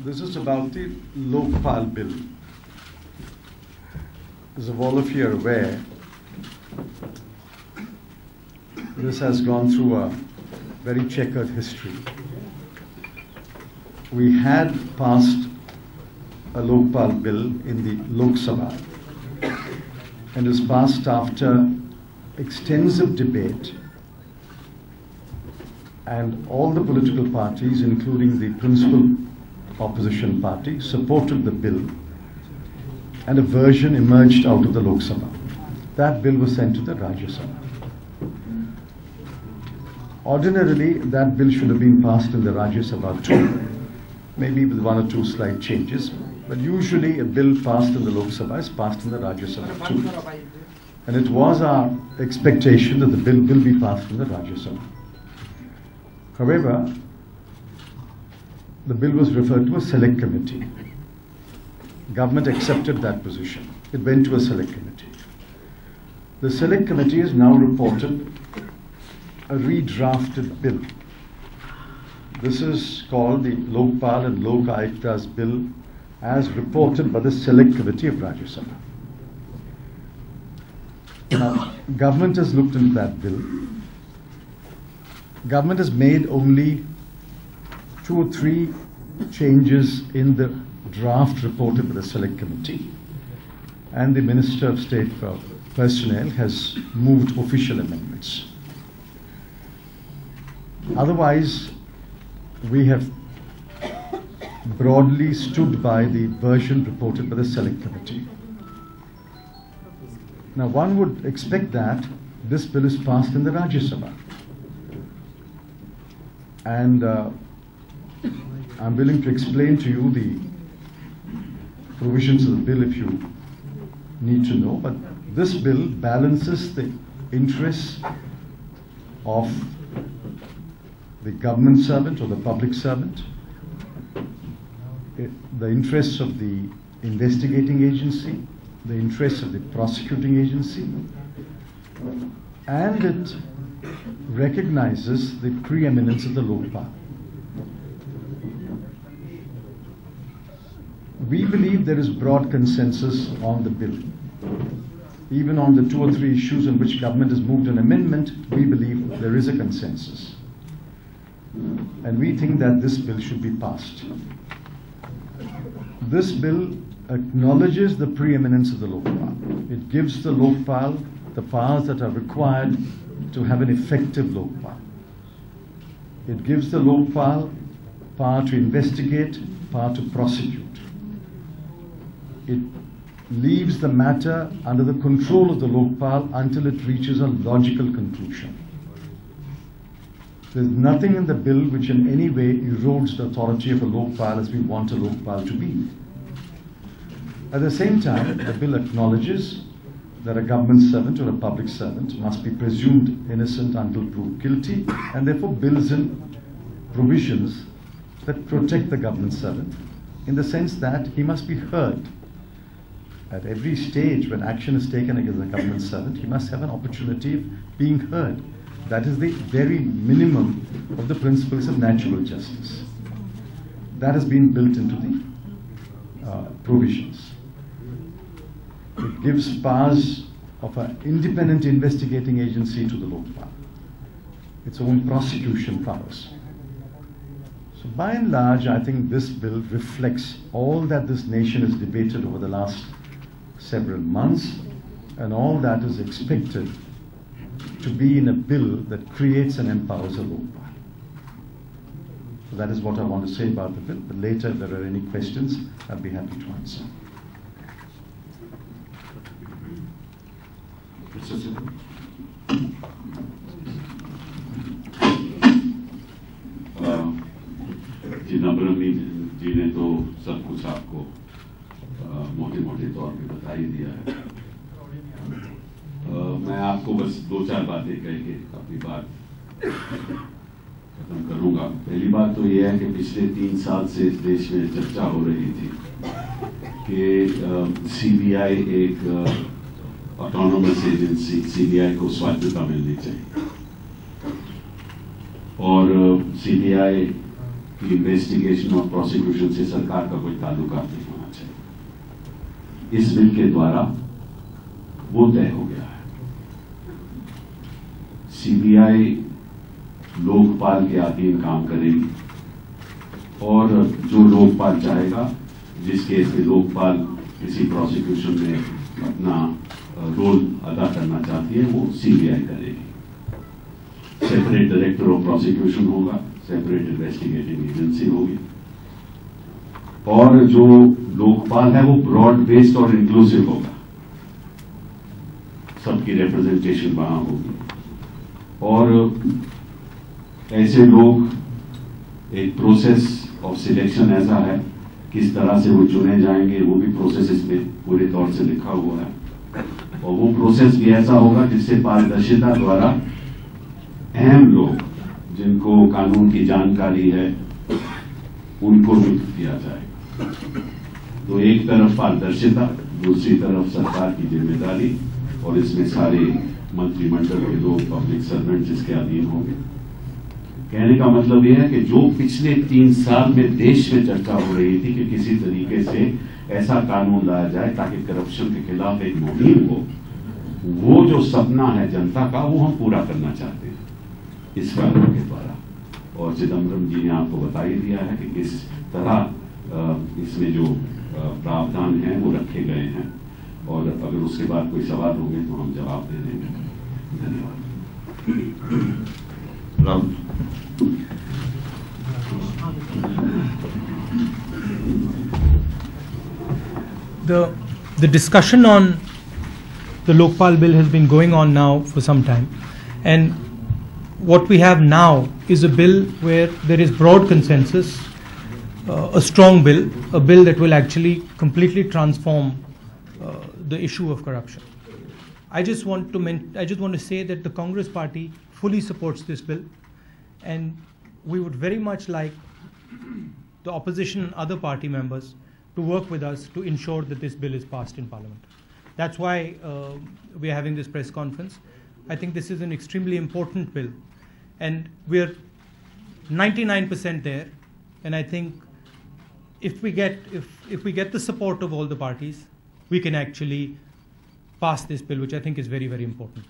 This is about the Lokpal Bill. As all of you are aware, this has gone through a very checkered history. We had passed a Lokpal Bill in the Lok Sabha, and it was passed after extensive debate, and all the political parties, including the principal opposition party, supported the bill, and a version emerged out of the Lok Sabha. That bill was sent to the Rajya Sabha. Ordinarily, that bill should have been passed in the Rajya Sabha too, maybe with one or two slight changes, but usually a bill passed in the Lok Sabha is passed in the Rajya Sabha too. And it was our expectation that the bill will be passed in the Rajya Sabha. However, the bill was referred to a select committee. Government accepted that position. It went to a select committee. The select committee has now reported a redrafted bill. This is called the Lokpal and Lok Ayukta's bill as reported by the select committee of Rajya Sabha. Now, government has looked into that bill. Government has made only 2 or 3 changes in the draft reported by the select committee, and the Minister of State for Personnel has moved official amendments. Otherwise, we have broadly stood by the version reported by the select committee. Now, one would expect that this bill is passed in the Rajya Sabha, and I'm willing to explain to you the provisions of the bill if you need to know, but this bill balances the interests of the government servant or the public servant, the interests of the investigating agency, the interests of the prosecuting agency, and it recognizes the preeminence of the Lokpal. We believe there is broad consensus on the bill. Even on the 2 or 3 issues on which government has moved an amendment, we believe there is a consensus. And we think that this bill should be passed. This bill acknowledges the preeminence of the Lokpal. It gives the Lokpal the powers that are required to have an effective Lokpal. It gives the Lokpal power to investigate, power to prosecute. It leaves the matter under the control of the Lokpal until it reaches a logical conclusion. There is nothing in the bill which in any way erodes the authority of a Lokpal as we want a Lokpal to be. At the same time, the bill acknowledges that a government servant or a public servant must be presumed innocent until proved guilty, and therefore builds in provisions that protect the government servant in the sense that he must be heard. At every stage when action is taken against a government servant, he must have an opportunity of being heard. That is the very minimum of the principles of natural justice. That has been built into the provisions. It gives powers of an independent investigating agency to the Lokpal, its own prosecution powers. So by and large, I think this bill reflects all that this nation has debated over the last several months, and all that is expected to be in a bill that creates and empowers a Lokpal. So that is what I want to say about the bill, but later if there are any questions, I'd be happy to answer. Chidambaram जी ने तो सब कुछ आपको मोटे मोटे तौर पे बता ही दिया है। मैं आपको बस 2-4 बातें कह के अपनी बात खत्म करूंगा। पहली बात तो यह है कि पिछले 3 साल से इस देश में चर्चा हो रही थी कि सीबीआई एक ऑटोनोमस एजेंसी, सीबीआई को स्वायत्तता मिलनी चाहिए, और सीबीआई कि इन्वेस्टिगेशन और प्रोसिक्यूशन से सरकार का कोई ताल्लुकात नहीं होना चाहिए। इस बिल के द्वारा वो तय हो गया है। सीबीआई लोकपाल के अधीन काम करेगी और जो लोकपाल चाहेगा, जिस केस में लोकपाल किसी प्रोसिक्यूशन में अपना रोल अदा करना चाहती है, वो सीबीआई करेगी। सेपरेट डायरेक्टर ऑफ प्रोसिक्यूशन होगा, सेपरेट इन्वेस्टिगेटिंग एजेंसी होगी, और जो लोकपाल है वो ब्रॉड बेस्ड और इंक्लूसिव होगा, सबकी रिप्रेजेंटेशन वहां होगी। और ऐसे लोग, एक प्रोसेस ऑफ सिलेक्शन ऐसा है, किस तरह से वो चुने जाएंगे वो भी प्रोसेस इसमें पूरे तौर से लिखा हुआ है, और वो प्रोसेस भी ऐसा होगा जिससे पारदर्शिता द्वारा अहम लोग जिनको कानून की जानकारी है उनको नियुक्त किया जाएगा। तो एक तरफ पारदर्शिता, दूसरी तरफ सरकार की जिम्मेदारी, और इसमें सारे मंत्रिमंडल के लोग पब्लिक सर्वेंट जिसके अधीन होंगे। कहने का मतलब यह है कि जो पिछले 3 साल में देश में चर्चा हो रही थी कि किसी तरीके से ऐसा कानून लाया जाए ताकि करप्शन के खिलाफ एक मुहिम हो, वो जो सपना है जनता का, वो हम पूरा करना चाहते हैं इस कानून के द्वारा। और चिदम्बरम जी ने आपको बता ही दिया है कि किस तरह इसमें जो प्रावधान हैं वो रखे गए हैं, और अगर उसके बाद कोई सवाल होंगे तो हम जवाब दे देंगे। धन्यवाद। Rahul. The discussion on the Lokpal Bill has been going on now for some time, and what we have now is a bill where there is broad consensus, a strong bill, a bill that will actually completely transform the issue of corruption. I just want to say that the Congress Party fully supports this bill, and we would very much like the opposition and other party members to work with us to ensure that this bill is passed in Parliament. That's why we are having this press conference. I think this is an extremely important bill, and we're 99% there. And I think if we get the support of all the parties, we can actually pass this bill, which I think is very, very important.